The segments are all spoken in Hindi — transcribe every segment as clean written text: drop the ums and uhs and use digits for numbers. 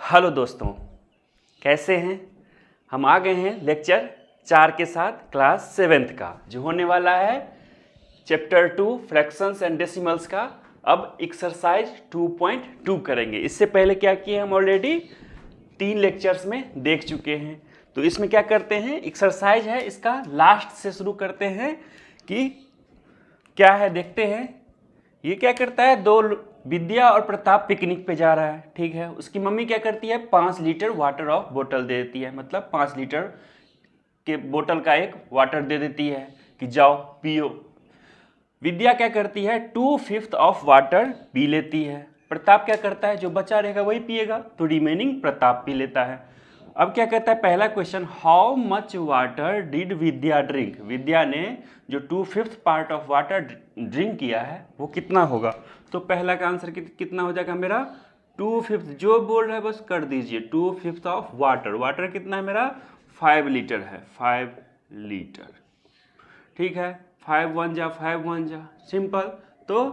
हेलो दोस्तों, कैसे हैं। हम आ गए हैं लेक्चर 4 के साथ क्लास 7th का, जो होने वाला है चैप्टर 2 फ्रैक्शंस एंड डेसिमल्स का। अब एक्सरसाइज 2.2 करेंगे। इससे पहले क्या किए, हम ऑलरेडी 3 लेक्चर्स में देख चुके हैं। तो इसमें क्या करते हैं, एक्सरसाइज है, इसका लास्ट से शुरू करते हैं कि क्या है, देखते हैं। ये क्या करता है, विद्या और प्रताप पिकनिक पे जा रहा है, ठीक है। उसकी मम्मी क्या करती है, 5 लीटर वाटर ऑफ बोतल दे देती है, मतलब 5 लीटर के बोतल का एक वाटर दे देती है कि जाओ पियो। विद्या क्या करती है, 2/5 ऑफ वाटर पी लेती है। प्रताप क्या करता है, जो बचा रहेगा वही पिएगा, तो रिमेनिंग प्रताप पी लेता है। अब क्या कहता है पहला question, how much water did Vidya drink. Vidya ने जो 2/5 पार्ट ऑफ वाटर ड्रिंक किया है वो कितना होगा। तो पहला का आंसर कितना हो जाएगा मेरा, 2/5। जो बोल रहा है बस कर दीजिए, 2/5 ऑफ वाटर। वाटर कितना है मेरा, 5 लीटर है, 5 लीटर, ठीक है। 5 1 जा 5 1 जा, सिंपल। तो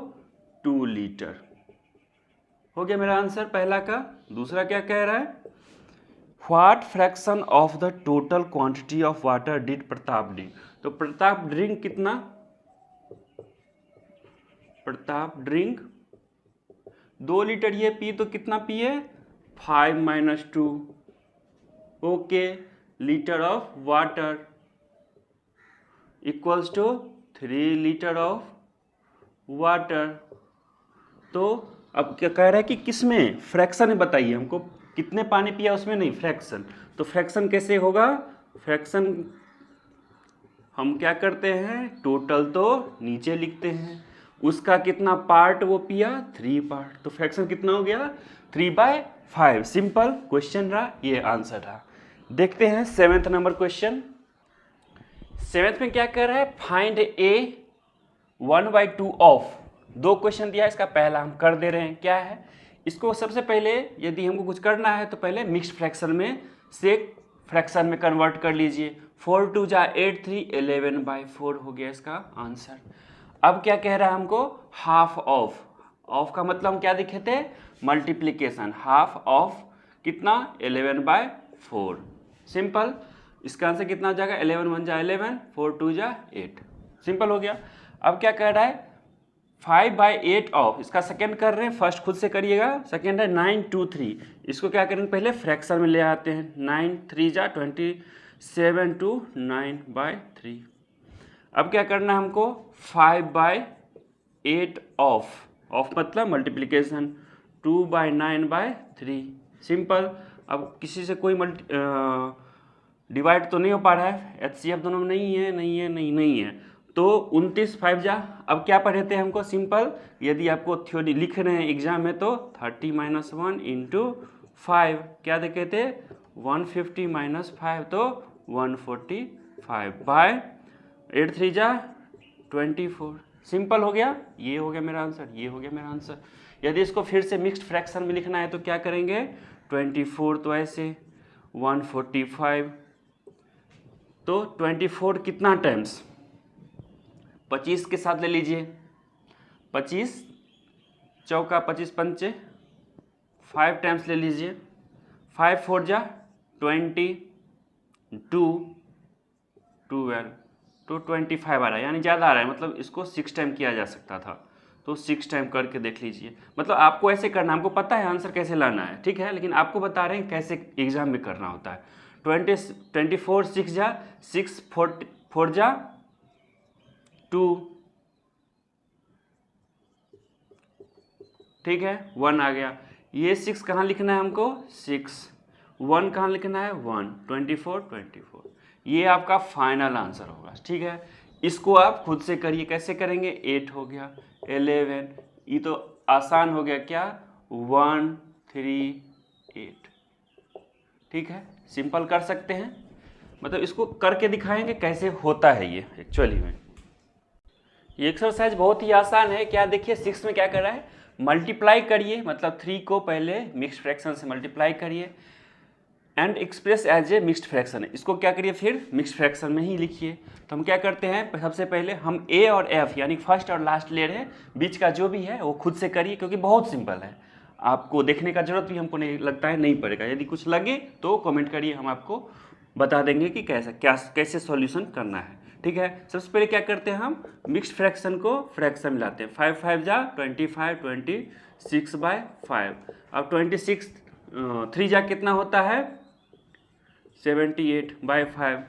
2 लीटर हो गया मेरा आंसर पहला का। दूसरा क्या कह रहा है, what fraction of the total quantity of water did Pratap drink. तो प्रताप ड्रिंक कितना, प्रताप ड्रिंक 2 लीटर ये पी, तो कितना पिए, 5 - 2, okay. Litre of water equals to 3 litre of water. तो अब क्या कह रहा है कि किसमें, फ्रैक्शन में बताइए हमको, कितने पानी पिया उसमें, नहीं फ्रैक्शन। तो फ्रैक्शन कैसे होगा, फ्रैक्शन हम क्या करते हैं, टोटल तो नीचे लिखते हैं, उसका कितना पार्ट वो पिया, 3 पार्ट। तो फ्रैक्शन कितना हो गया, 3/5। सिंपल क्वेश्चन रहा, ये आंसर रहा। देखते हैं 7th नंबर क्वेश्चन। 7th में क्या कर रहा है, फाइंड ए 1/2 ऑफ। 2 क्वेश्चन दिया है, इसका पहला हम कर दे रहे हैं। क्या है इसको, सबसे पहले यदि हमको कुछ करना है तो पहले मिक्स्ड फ्रैक्शन में से फ्रैक्शन में कन्वर्ट कर लीजिए। 4 2 जा 8 3 11/4 हो गया इसका आंसर। अब क्या कह रहा है हमको, हाफ ऑफ। ऑफ का मतलब हम क्या देखे थे, मल्टीप्लीकेशन। हाफ ऑफ कितना, 11/4। सिंपल, इसका आंसर कितना हो जाएगा, 11 1 जा 11, 4 2 जा 8। सिंपल हो गया। अब क्या कह रहा है, 5/8 ऑफ, इसका सेकेंड कर रहे हैं, फर्स्ट खुद से करिएगा। सेकेंड है 9 2 3, इसको क्या करेंगे, पहले फ्रैक्शन में ले आते हैं। 9 3 जा 27 2 9/3। अब क्या करना है हमको, 5/8 ऑफ, ऑफ मतलब मल्टीप्लीकेशन, 2/9/3। सिंपल। अब किसी से कोई डिवाइड तो नहीं हो पा रहा है, HCF दोनों में नहीं है, नहीं है, नहीं है, तो 29 5 जा। अब क्या पढ़े थे हमको, सिंपल, यदि आपको थ्योरी लिख रहे हैं एग्जाम में तो 30 - 1 × 5 क्या देखे थे, 150 - 5 तो 145 8 3 जा 24। सिंपल हो गया, ये हो गया मेरा आंसर, ये हो गया मेरा आंसर। यदि इसको फिर से मिक्स्ड फ्रैक्शन में लिखना है तो क्या करेंगे, 24 तो ऐसे 145, तो 24 कितना टाइम्स, 25 के साथ ले लीजिए, 25 चौका 25 पंचे 5 टाइम्स ले लीजिए, 5 4 जा 20 2 12, तो 25 आ रहा है, यानी ज़्यादा आ रहा है, मतलब इसको 6 टाइम किया जा सकता था, तो 6 टाइम करके देख लीजिए। मतलब आपको ऐसे करना, हमको पता है आंसर कैसे लाना है, ठीक है, लेकिन आपको बता रहे हैं कैसे एग्जाम में करना होता है। 24 6 जा 6 4 जा 2, ठीक है, 1 आ गया। ये 6 कहाँ लिखना है हमको, 6 1 कहाँ लिखना है, 1 24। ये आपका फाइनल आंसर होगा, ठीक है। इसको आप खुद से करिए, कैसे करेंगे, 8 हो गया 11, ये तो आसान हो गया, क्या 1 3 8, ठीक है। सिंपल कर सकते हैं, मतलब इसको करके दिखाएंगे कैसे होता है ये एक्चुअली में। ये एक्सरसाइज बहुत ही आसान है। क्या देखिए 6 में क्या कर रहा है, मल्टीप्लाई करिए, मतलब 3 को पहले मिक्स्ड फ्रैक्शन से मल्टीप्लाई करिए and express as a mixed fraction. इसको क्या करिए, फिर मिक्स्ड फ्रैक्शन में ही लिखिए। तो हम क्या करते हैं, सबसे पहले हम ए और एफ यानी फर्स्ट और लास्ट ले रहे हैं, बीच का जो भी है वो खुद से करिए, क्योंकि बहुत सिंपल है। आपको देखने का जरूरत भी हमको नहीं लगता है, नहीं पड़ेगा। यदि कुछ लगे तो कमेंट करिए, हम आपको बता देंगे कि कैसे सॉल्यूशन करना है। ठीक है, सबसे पहले क्या करते हैं, हम मिक्स्ड फ्रैक्शन को फ्रैक्शन मिलाते हैं। 5 5 जा 25, 26/5। अब 26 3 जा कितना होता है, 78/5।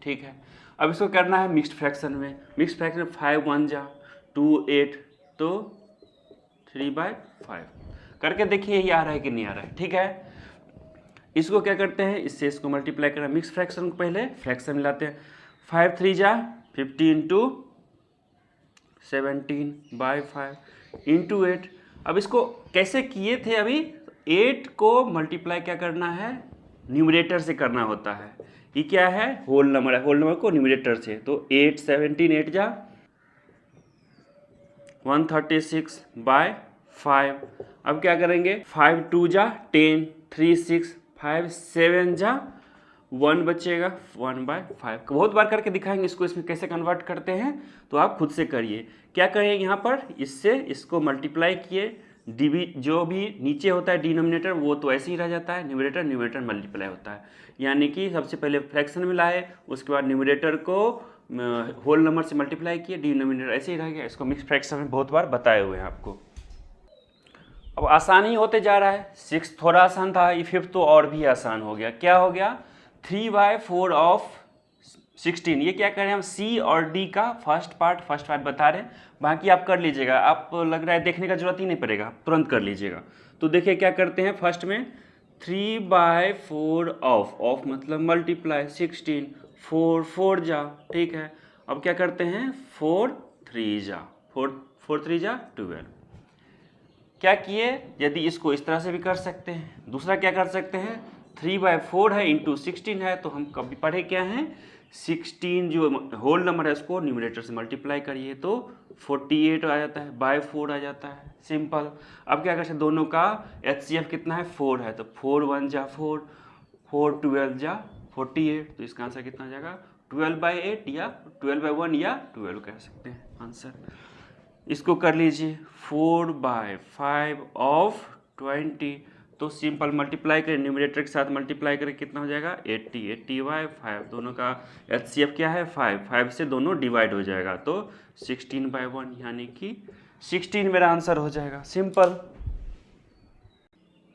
ठीक है, अब इसको करना है मिक्स्ड फ्रैक्शन में। मिक्स्ड फ्रैक्शन 5 1 जा 2 8, तो 3/5 करके देखिए ये आ रहा है कि नहीं आ रहा है। ठीक है, इसको क्या करते हैं, इससे इसको मल्टीप्लाई करना। मिक्स फ्रैक्शन को पहले फ्रैक्शन मिलाते हैं। 5 3 जा 15 टू 17/5 इंटू 8। अब इसको कैसे किए थे अभी, 8 को मल्टीप्लाई क्या करना है, न्यूमरेटर से करना होता है। ये क्या है, होल नंबर है, होल नंबर को न्यूमरेटर से, तो 8 17 8 जा 136/5। अब क्या करेंगे, 5 2 जा 10 3 6 5 7 जा 1 बचेगा 1/5। बहुत बार करके दिखाएंगे इसको, इसमें कैसे कन्वर्ट करते हैं तो आप खुद से करिए। क्या करेंगे यहाँ पर, इससे इसको मल्टीप्लाई किए, जो भी नीचे होता है डिनोमिनेटर वो तो ऐसे ही रह जाता है, न्यूमरेटर मल्टीप्लाई होता है। यानी कि सबसे पहले फ्रैक्शन मिलाए, उसके बाद न्यूमरेटर को होल नंबर से मल्टीप्लाई किए, डिनोमिनेटर ऐसे ही रह गया। इसको मिक्स फ्रैक्शन में बहुत बार बताए हुए हैं आपको। अब आसान ही होते जा रहा है। 6 थोड़ा आसान था, ये 5 तो और भी आसान हो गया। क्या हो गया, 3/4 ऑफ 16। ये क्या करें हम, C और D का फर्स्ट पार्ट बता रहे हैं, बाकी आप कर लीजिएगा। आप लग रहा है देखने का जरूरत ही नहीं पड़ेगा, तुरंत कर लीजिएगा। तो देखिए क्या करते हैं, फर्स्ट में 3/4 ऑफ मतलब मल्टीप्लाई 16, 4 4 जा। ठीक है, अब क्या करते हैं, 4 3 जा 12। क्या किए, यदि इसको इस तरह से भी कर सकते हैं। दूसरा क्या कर सकते हैं, 3/4 है इंटू 16 है, तो हम कभी पढ़े क्या हैं, 16 जो होल नंबर है उसको न्यूमरेटर से मल्टीप्लाई करिए तो 48 आ जाता है, बाय 4 आ जाता है, सिंपल। अब क्या कर सकते, दोनों का HCF कितना है, 4 है, तो 4 1 जा 4, 4 12 जा 48, तो इसका आंसर कितना आ जाएगा 12/8 या 12/1 या 12 कह सकते हैं आंसर। इसको कर लीजिए 4/5 ऑफ 20, तो सिंपल मल्टीप्लाई करें, न्यूमरेटर के साथ मल्टीप्लाई करें, कितना हो जाएगा 80/5। दोनों का HCF क्या है 5 से दोनों डिवाइड हो जाएगा, तो 16/1 यानी कि 16 मेरा आंसर हो जाएगा, सिंपल।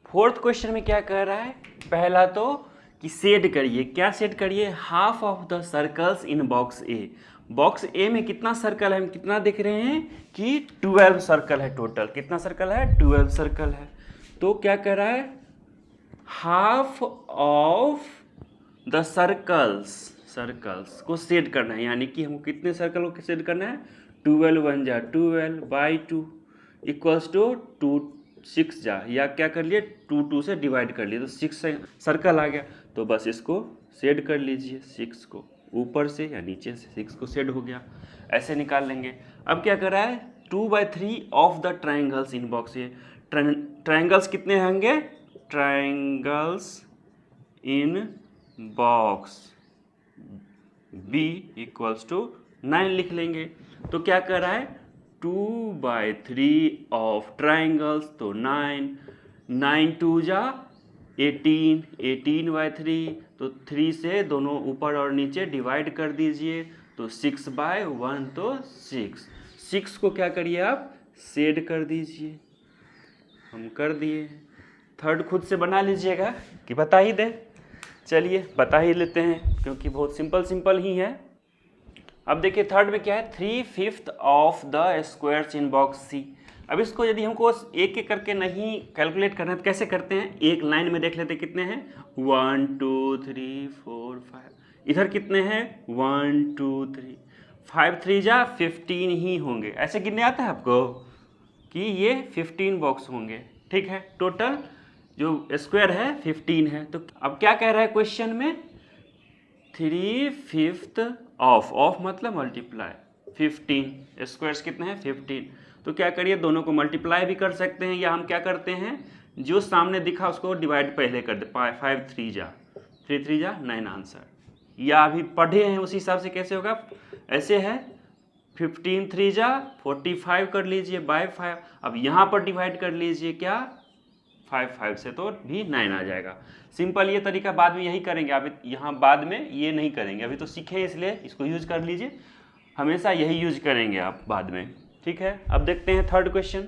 फोर्थ क्वेश्चन में क्या कह रहा है, पहला तो कि सेट करिए, क्या सेट करिए, half of the circles in box A. Box A में कितना सर्कल है, हम कितना देख रहे हैं कि 12 सर्कल है टोटल। कितना सर्कल है, 12 सर्कल है। तो क्या कह रहा है, हाफ ऑफ द सर्कल्स को सेट करना है, यानी कि हमको कितने सर्कल को सेट करना है, 12 1 जा 12/2 इक्वल्स टू 6 जा, या क्या कर लिए 2 से डिवाइड कर लिए, तो 6 सर्कल आ गया। तो बस इसको सेट कर लीजिए, 6 को ऊपर से या नीचे से 6 को सेट हो गया, ऐसे निकाल लेंगे। अब क्या कर रहा है, 2/3 of the triangles in box A. Triangles कितने होंगे, triangles in box B equals to 9 लिख लेंगे। तो क्या कर रहा है, 2/3 ऑफ ट्राइंगल्स, तो 9 2 जा 18/3, तो 3 से दोनों ऊपर और नीचे डिवाइड कर दीजिए, तो 6/1, तो 6 को क्या करिए आप सेट कर दीजिए, हम कर दिए। थर्ड खुद से बना लीजिएगा कि बता ही दे, चलिए बता ही लेते हैं क्योंकि बहुत सिंपल ही है। अब देखिए थर्ड में क्या है, 3/5 of the squares in box C. अब इसको यदि हमको एक एक करके नहीं कैलकुलेट करना है तो कैसे करते हैं, एक लाइन में देख लेते कितने हैं, 1 2 3 4 5, इधर कितने हैं 1 2 3, 5 3 जा 15 ही होंगे। ऐसे गिनने आता है आपको कि ये 15 बॉक्स होंगे, ठीक है। टोटल जो स्क्वायर है 15 है। तो अब क्या कह रहा है क्वेश्चन में, 3/5 ऑफ मतलब मल्टीप्लाई 15, स्क्वायर्स कितने हैं 15। तो क्या करिए, दोनों को मल्टीप्लाई भी कर सकते हैं, या हम क्या करते हैं जो सामने दिखा उसको डिवाइड पहले कर दे, 5 3 जा 9 आंसर। या अभी पढ़े हैं उसी हिसाब से कैसे होगा, ऐसे है 15 3 जा 45 कर लीजिए बाय 5। अब यहाँ पर डिवाइड कर लीजिए क्या 5 से तो भी 9 आ जाएगा। सिंपल ये तरीका बाद में यही करेंगे, अभी यहाँ बाद में ये नहीं करेंगे, अभी तो सीखे इसलिए इसको यूज कर लीजिए, हमेशा यही यूज करेंगे आप बाद में। ठीक है, अब देखते हैं थर्ड क्वेश्चन।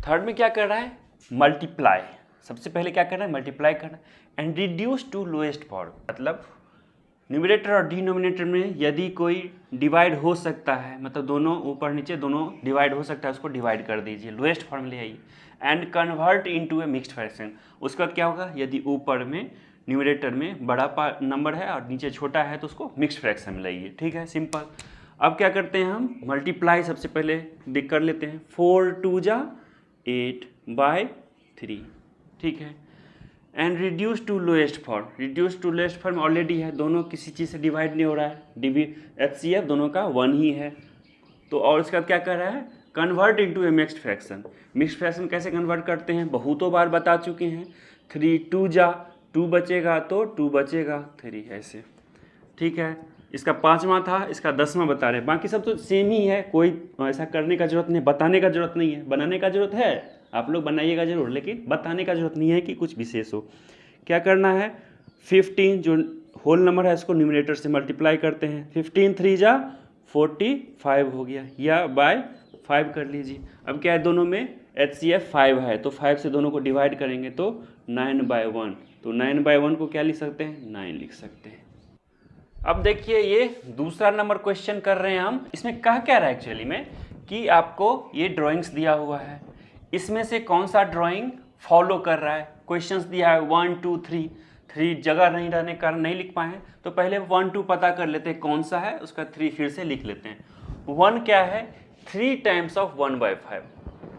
थर्ड में क्या कर रहा है, मल्टीप्लाई। सबसे पहले क्या करना है, मल्टीप्लाई करना है and reduce to lowest form, मतलब न्यूमरेटर और डिनोमिनेटर में यदि कोई डिवाइड हो सकता है, मतलब दोनों ऊपर नीचे दोनों डिवाइड हो सकता है, उसको डिवाइड कर दीजिए, लोएस्ट फॉर्म ले आइए and convert into A mixed fraction. उसके बाद क्या होगा, यदि ऊपर में न्यूमरेटर में बड़ा नंबर है और नीचे छोटा है तो उसको मिक्स्ड फ्रैक्शन में लाइए। ठीक है, सिंपल। अब क्या करते हैं हम, मल्टीप्लाई सबसे पहले देख कर लेते हैं। 4 2 जा 8 बाय 3। ठीक है, and reduce to lowest form. Reduce to lowest form already है, दोनों किसी चीज़ से डिवाइड नहीं हो रहा है, HCF दोनों का 1 ही है। तो और इसका क्या कर रहा है, कन्वर्ट इनटू ए मिक्स्ड फ्रैक्शन। मिक्स्ड फ्रैक्शन कैसे कन्वर्ट करते हैं, बहुतों बार बता चुके हैं। 3 2 जा 2 बचेगा तो 2 बचेगा 3 ऐसे। ठीक है, इसका 5वां था, इसका 10वां बता रहे हैं, बाकी सब तो सेम ही है, कोई ऐसा करने का जरूरत नहीं, बताने का जरूरत नहीं है। बनाने का जरूरत है, आप लोग बनाइएगा जरूर, लेकिन बताने का जरूरत नहीं है कि कुछ विशेष हो। क्या करना है, 15 जो होल नंबर है इसको न्यूमरेटर से मल्टीप्लाई करते हैं। 15 3 जा 45 हो गया, या बाय 5 कर लीजिए। अब क्या है, दोनों में HCF 5 है तो 5 से दोनों को डिवाइड करेंगे तो 9/1, तो 9/1 को क्या लिख सकते हैं, 9 लिख सकते हैं। अब देखिए ये दूसरा नंबर क्वेश्चन कर रहे हैं हम। इसमें कहा क्या रहा है एक्चुअली में कि आपको ये ड्राइंग्स दिया हुआ है, इसमें से कौन सा ड्राइंग फॉलो कर रहा है। क्वेश्चंस दिया है 1 2 3, 3 जगह नहीं रहने के कारण नहीं लिख पाए हैं, तो पहले 1 2 पता कर लेते हैं कौन सा है, उसका 3 फिर से लिख लेते हैं। 1 क्या है, 3 टाइम्स ऑफ 1/5,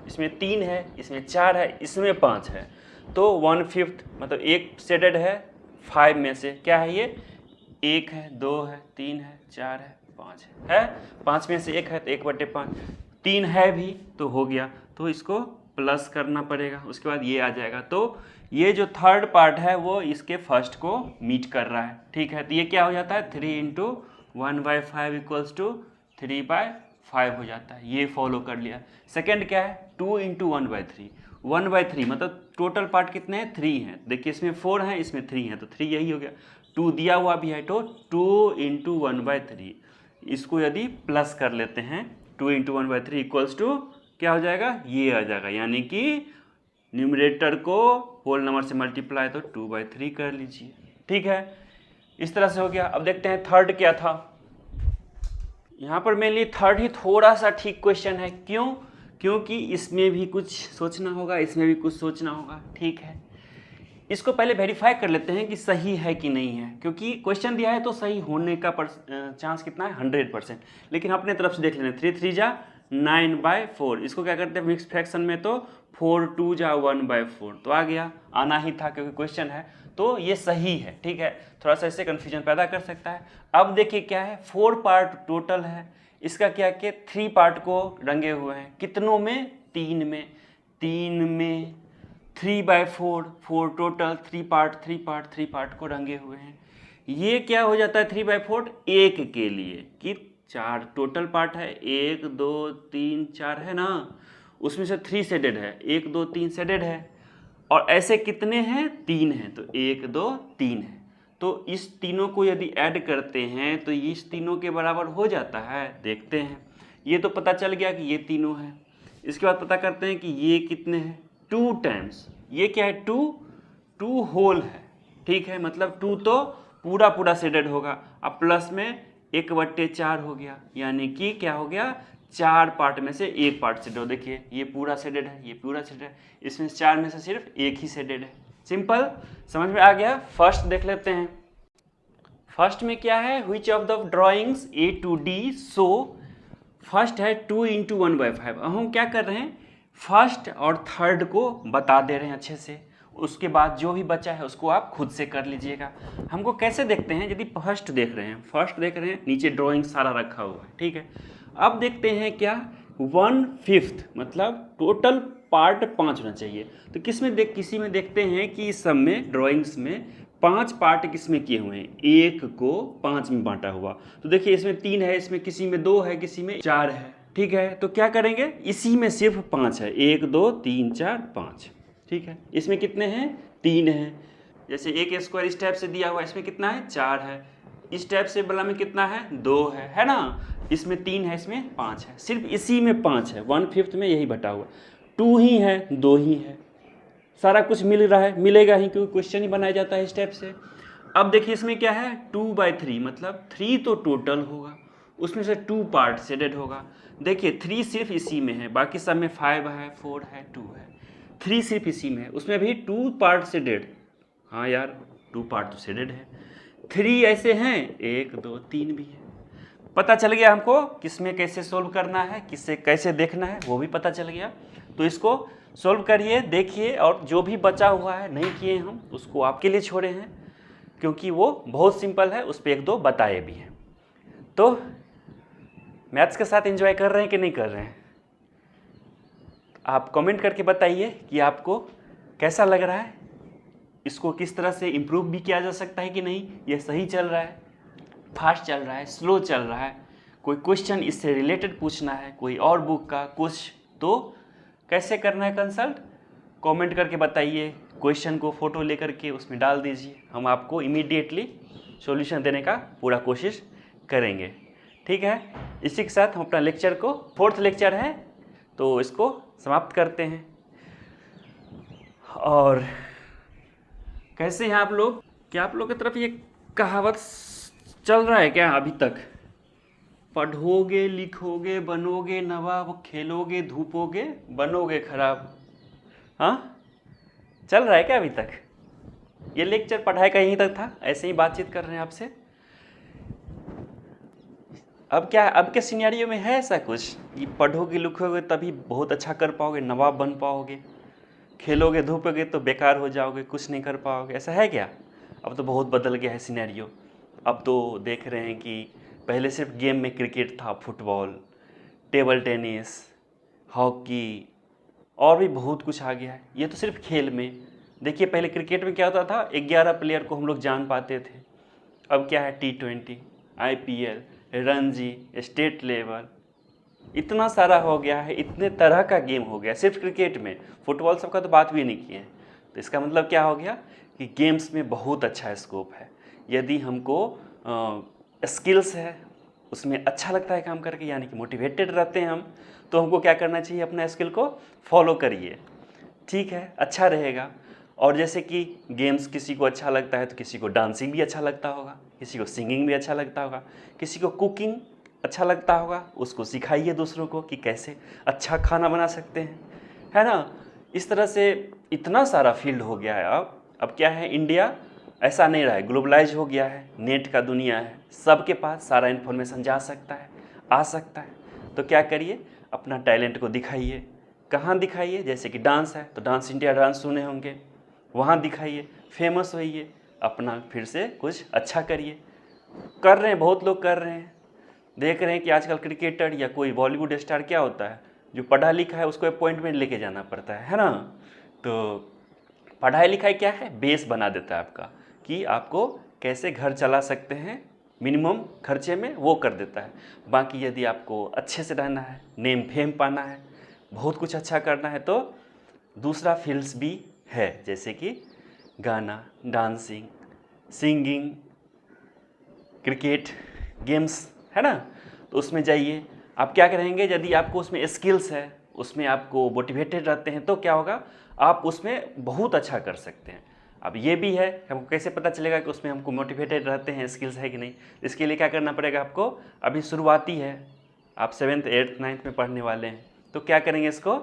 इसमें 3 है, इसमें 4 है, इसमें 5 है, तो 1/5 मतलब एक शेडेड है 5 में से। क्या है ये, 1 है, 2 है, 3 है, 4 है, 5 है 5 में से 1 है तो 1/5, 3 है भी तो हो गया, तो इसको प्लस करना पड़ेगा, उसके बाद ये आ जाएगा। तो ये जो थर्ड पार्ट है वो इसके फर्स्ट को मीट कर रहा है। ठीक है, तो ये क्या हो जाता है, 3 × 1/5 = 3/5 हो जाता है, ये फॉलो कर लिया। सेकेंड क्या है, 2 × 1/3, 1/3 मतलब टोटल पार्ट कितने हैं, 3 हैं। देखिए इसमें 4 हैं, इसमें 3 हैं, तो 3 यही हो गया। 2 दिया हुआ भी है तो 2 × 1/3, इसको यदि प्लस कर लेते हैं 2 × 1/3 = क्या हो जाएगा, ये आ जाएगा, यानी कि न्यूमरेटर को होल नंबर से मल्टीप्लाई तो 2/3 कर लीजिए। ठीक है, इस तरह से हो गया। अब देखते हैं थर्ड क्या था। यहाँ पर मेनली थर्ड ही थोड़ा सा ठीक क्वेश्चन है, क्यों, क्योंकि इसमें भी कुछ सोचना होगा, इसमें भी कुछ सोचना होगा। ठीक है, इसको पहले वेरीफाई कर लेते हैं कि सही है कि नहीं है, क्योंकि क्वेश्चन दिया है तो सही होने का चांस कितना है, 100%। लेकिन अपने तरफ से देख लेना, 3 3 जा 9/4, इसको क्या करते हैं मिक्स फ्रैक्शन में, तो 4 2 जा 1/4, तो आ गया, आना ही था क्योंकि क्वेश्चन है, तो ये सही है। ठीक है, थोड़ा सा इससे कन्फ्यूजन पैदा कर सकता है। अब देखिए क्या है, 4 पार्ट टोटल है, इसका क्या कि 3 पार्ट को रंगे हुए हैं, कितनों में, 3 में, 3/4, 4 टोटल, 3 पार्ट को रंगे हुए हैं। ये क्या हो जाता है 3/4 एक के लिए, कि 4 टोटल पार्ट है, 1 2 3 4 है ना, उसमें से 3 शेडेड है, 1 2 3 शेडेड है, और ऐसे कितने हैं, 3 हैं, तो 1 2 3 है। तो इस तीनों को यदि ऐड करते हैं तो इस तीनों के बराबर हो जाता है, देखते हैं। ये तो पता चल गया कि ये तीनों हैं, इसके बाद पता करते हैं कि ये कितने हैं, 2 टाइम्स, ये क्या है, 2 होल है। ठीक है, मतलब 2 तो पूरा शेडेड होगा, अब प्लस में 1/4 हो गया, यानी कि क्या हो गया, 4 पार्ट में से 1 पार्ट शेडेड हो। देखिए ये पूरा शेडेड है, ये पूरा शेडेड है, इसमें 4 में से सिर्फ 1 ही शेडेड है। सिंपल, समझ में आ गया। फर्स्ट देख लेते हैं। फर्स्ट में क्या है, which of the drawings A to D show, first है 2 × 1/5। अब हम क्या कर रहे हैं, फर्स्ट और थर्ड को बता दे रहे हैं अच्छे से, उसके बाद जो भी बचा है उसको आप खुद से कर लीजिएगा। हमको कैसे देखते हैं, यदि फर्स्ट देख रहे हैं, नीचे ड्राइंग सारा रखा हुआ है। ठीक है, अब देखते हैं क्या, 1/5 मतलब टोटल पार्ट 5 होना चाहिए। तो किसी में देखते हैं कि इस सब में ड्राइंग्स में 5 पार्ट किसमें किए हुए हैं, 1 को 5 में बांटा हुआ। तो देखिए इसमें 3 है, इसमें किसी में 2 है, किसी में 4 है, ठीक है। तो क्या करेंगे, इसी में सिर्फ 5 है, 1 2 3 4 5, ठीक है। इसमें कितने हैं, 3 हैं। जैसे एक स्क्वायर इस टाइप से दिया हुआ है, इसमें कितना है, 4 है। इस टाइप से वाला में कितना है, 2 है ना। इसमें 3 है, इसमें 5 है, सिर्फ इसी में 5 है, 1/5 में यही बटा हुआ। 2 ही है, 2 ही है, सारा कुछ मिल रहा है, मिलेगा ही क्योंकि क्वेश्चन ही बनाया जाता है इस टाइप से। अब देखिए इसमें क्या है, 2/3 मतलब 3 तो टोटल होगा, उसमें से 2 पार्ट शेडेड होगा। देखिए 3 सिर्फ इसी में है, बाकी सब में 5 है, 4 है, 2 है, 3 सिर्फ इसी में है, उसमें भी 2 पार्ट शेडेड। हाँ यार 2 पार्ट तो शेडेड है। 3 ऐसे हैं, 1 2 3 भी है। पता चल गया हमको किसमें कैसे सोल्व करना है, किससे कैसे देखना है, वो भी पता चल गया। तो इसको सोल्व करिए, देखिए, और जो भी बचा हुआ है नहीं किए हम उसको आपके लिए छोड़े हैं, क्योंकि वो बहुत सिंपल है, उस पर 1 2 बताए भी हैं। तो मैथ्स के साथ एंजॉय कर रहे हैं कि नहीं कर रहे हैं, आप कमेंट करके बताइए कि आपको कैसा लग रहा है, इसको किस तरह से इम्प्रूव भी किया जा सकता है कि नहीं, ये सही चल रहा है, फास्ट चल रहा है, स्लो चल रहा है, कोई क्वेश्चन इससे रिलेटेड पूछना है, कोई और बुक का कुछ, तो कैसे करना है कंसल्ट, कमेंट करके बताइए, क्वेश्चन को फोटो लेकर के उसमें डाल दीजिए, हम आपको इमीडिएटली सॉल्यूशन देने का पूरा कोशिश करेंगे, ठीक है। इसी के साथ हम अपना लेक्चर को, 4th लेक्चर है तो इसको समाप्त करते हैं। और कैसे हैं आप लोग, क्या आप लोग की तरफ ये कहावत चल रहा है क्या अभी तक, पढ़ोगे लिखोगे बनोगे नवाब, खेलोगे धूपोगे बनोगे खराब, हाँ चल रहा है क्या अभी तक। ये लेक्चर पढ़ाई का यहीं तक था, ऐसे ही बातचीत कर रहे हैं आपसे। अब क्या, अब के सिनेरियो में है ऐसा कुछ कि पढ़ोगे लिखोगे तभी बहुत अच्छा कर पाओगे, नवाब बन पाओगे, खेलोगे धूपोगे तो बेकार हो जाओगे, कुछ नहीं कर पाओगे, ऐसा है क्या। अब तो बहुत बदल गया है सिनेरियो। अब तो देख रहे हैं कि पहले सिर्फ गेम में क्रिकेट था, फुटबॉल, टेबल टेनिस, हॉकी, और भी बहुत कुछ आ गया है। ये तो सिर्फ खेल में, देखिए पहले क्रिकेट में क्या होता था, 11 प्लेयर को हम लोग जान पाते थे, अब क्या है, T20, IPL, Ranji, state level, इतना सारा हो गया है, इतने तरह का गेम हो गया सिर्फ क्रिकेट में। फुटबॉल सबका तो बात भी नहीं किए हैं। तो इसका मतलब क्या हो गया कि गेम्स में बहुत अच्छा स्कोप है, यदि हमको स्किल्स है, उसमें अच्छा लगता है काम करके, यानी कि मोटिवेटेड रहते हैं हम, तो हमको क्या करना चाहिए, अपना स्किल को फॉलो करिए, ठीक है, अच्छा रहेगा। और जैसे कि गेम्स किसी को अच्छा लगता है तो किसी को डांसिंग भी अच्छा लगता होगा, किसी को सिंगिंग भी अच्छा लगता होगा, किसी को कुकिंग अच्छा लगता होगा, उसको सिखाइए दूसरों को कि कैसे अच्छा खाना बना सकते हैं, है ना। इस तरह से इतना सारा फील्ड हो गया है। अब क्या है, इंडिया ऐसा नहीं रहा है, ग्लोबलाइज हो गया है, नेट का दुनिया है, सबके पास सारा इन्फॉर्मेशन जा सकता है, आ सकता है। तो क्या करिए, अपना टैलेंट को दिखाइए। कहाँ दिखाइए, जैसे कि डांस है तो डांस इंडिया डांस सुने होंगे, वहाँ दिखाइए, फेमस होइए, अपना फिर से कुछ अच्छा करिए। कर रहे हैं, बहुत लोग कर रहे हैं, देख रहे हैं कि आजकल क्रिकेटर या कोई बॉलीवुड स्टार क्या होता है, जो पढ़ा लिखा है उसको अपॉइंटमेंट लेके जाना पड़ता है ना। तो पढ़ाई लिखाई क्या है, बेस बना देता है आपका, कि आपको कैसे घर चला सकते हैं मिनिमम खर्चे में, वो कर देता है। बाकी यदि आपको अच्छे से रहना है, नेम फेम पाना है, बहुत कुछ अच्छा करना है, तो दूसरा फील्ड्स भी है, जैसे कि गाना, डांसिंग, सिंगिंग, क्रिकेट, गेम्स, है ना। तो उसमें जाइए, आप क्या करेंगे, यदि आपको उसमें स्किल्स है, उसमें आपको मोटिवेटेड रहते हैं, तो क्या होगा, आप उसमें बहुत अच्छा कर सकते हैं। अब ये भी है, हमको कैसे पता चलेगा कि उसमें हमको मोटिवेटेड रहते हैं, स्किल्स है कि नहीं। इसके लिए क्या करना पड़ेगा आपको, अभी शुरुआती है, आप 7th 8th 9th में पढ़ने वाले हैं, तो क्या करेंगे, इसको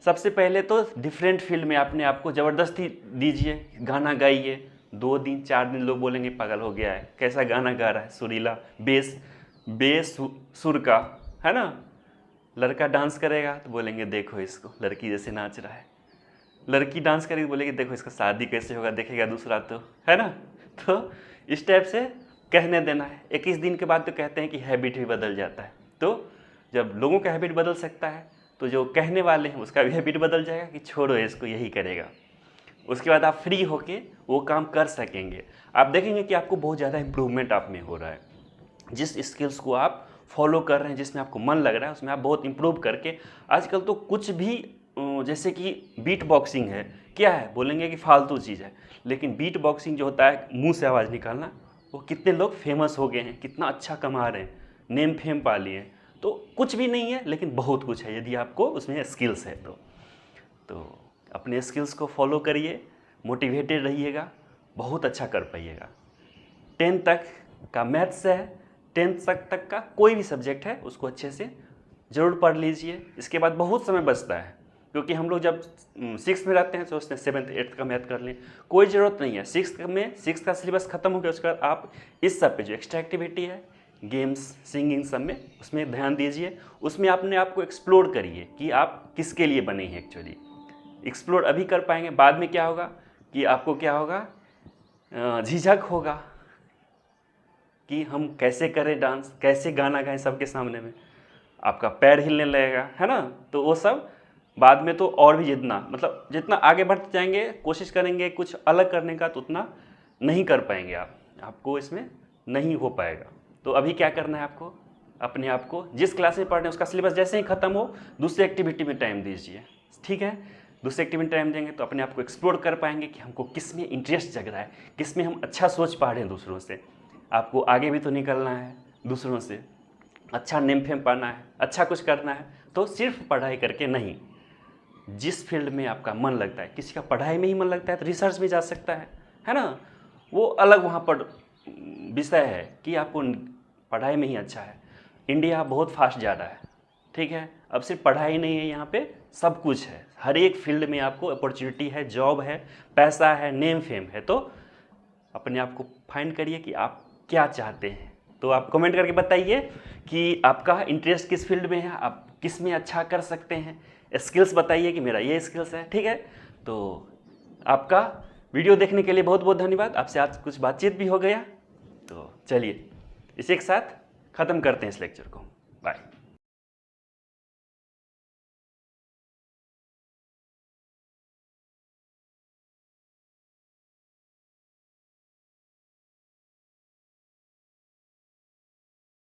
सबसे पहले तो डिफरेंट फील्ड में अपने आप को ज़बरदस्ती दीजिए, गाना गाइए। 2 दिन 4 दिन लोग बोलेंगे पागल हो गया है, कैसा गाना गा रहा है, सुरीला बेस सुर का, है ना। लड़का डांस करेगा तो बोलेंगे देखो इसको, लड़की जैसे नाच रहा है। लड़की डांस करेगी, बोलेगी देखो इसका शादी कैसे होगा, देखेगा दूसरा, तो है ना। तो इस टाइप से कहने देना है। 21 दिन के बाद तो कहते हैं कि हैबिट भी बदल जाता है। तो जब लोगों का हैबिट बदल सकता है, तो जो कहने वाले हैं उसका भी हैबिट बदल जाएगा कि छोड़ो इसको, यही करेगा। उसके बाद आप फ्री होके वो काम कर सकेंगे। आप देखेंगे कि आपको बहुत ज़्यादा इम्प्रूवमेंट आप में हो रहा है। जिस स्किल्स को आप फॉलो कर रहे हैं, जिसमें आपको मन लग रहा है, उसमें आप बहुत इम्प्रूव करके आजकल तो कुछ भी जैसे कि बीट बॉक्सिंग है, क्या है बोलेंगे कि फालतू चीज़ है, लेकिन बीट बॉक्सिंग जो होता है मुंह से आवाज़ निकालना, वो कितने लोग फेमस हो गए हैं, कितना अच्छा कमा रहे हैं, नेम फेम पा लिए हैं। तो कुछ भी नहीं है लेकिन बहुत कुछ है यदि आपको उसमें स्किल्स है तो अपने स्किल्स को फॉलो करिए, मोटिवेटेड रहिएगा, बहुत अच्छा कर पाइएगा। 10th तक का मैथ्स है, 10th तक का कोई भी सब्जेक्ट है उसको अच्छे से ज़रूर पढ़ लीजिए। इसके बाद बहुत समय बचता है, क्योंकि हम लोग जब 6th में रहते हैं तो सोचते हैं 7th 8th का मैथ कर लें, कोई ज़रूरत नहीं है। 6th का सिलेबस ख़त्म हो गया, उसके बाद आप इस सब पे जो एक्स्ट्रा एक्टिविटी है, गेम्स, सिंगिंग, सब में उसमें ध्यान दीजिए। उसमें अपने आप को एक्सप्लोर करिए कि आप किसके लिए बने हैं। एक्चुअली एक्सप्लोर अभी कर पाएंगे, बाद में क्या होगा कि आपको क्या होगा, झिझक होगा कि हम कैसे करें डांस, कैसे गाना गाएं सबके सामने में, आपका पैर हिलने लगेगा, है ना। तो वो सब बाद में तो और भी जितना आगे बढ़ते जाएंगे, कोशिश करेंगे कुछ अलग करने का, तो उतना नहीं कर पाएंगे आपको इसमें नहीं हो पाएगा। तो अभी क्या करना है आपको, अपने आप को जिस क्लास में पढ़ रहे हैं उसका सिलेबस जैसे ही ख़त्म हो, दूसरी एक्टिविटी में टाइम दीजिए, ठीक है। दूसरी एक्टिविटी में टाइम देंगे तो अपने आप को एक्सप्लोर कर पाएंगे कि हमको किस में इंटरेस्ट जग रहा है, किस में हम अच्छा सोच पा रहे हैं दूसरों से। आपको आगे भी तो निकलना है, दूसरों से अच्छा नेम फेम पाना है, अच्छा कुछ करना है, तो सिर्फ पढ़ाई करके नहीं, जिस फील्ड में आपका मन लगता है, किसी का पढ़ाई में ही मन लगता है तो रिसर्च में जा सकता है ना। वो अलग वहाँ पर विषय है कि आपको पढ़ाई में ही अच्छा है। इंडिया बहुत फास्ट जा रहा है, ठीक है। अब सिर्फ पढ़ाई नहीं है, यहाँ पे सब कुछ है, हर एक फील्ड में आपको अपॉर्चुनिटी है, जॉब है, पैसा है, नेम फेम है। तो अपने आप को फाइंड करिए कि आप क्या चाहते हैं। तो आप कमेंट करके बताइए कि आपका इंटरेस्ट किस फील्ड में है, आप किस में अच्छा कर सकते हैं। स्किल्स बताइए कि मेरा ये स्किल्स है, ठीक है। तो आपका वीडियो देखने के लिए बहुत बहुत धन्यवाद। आपसे आज कुछ बातचीत भी हो गया, तो चलिए इसी के साथ ख़त्म करते हैं इस लेक्चर को।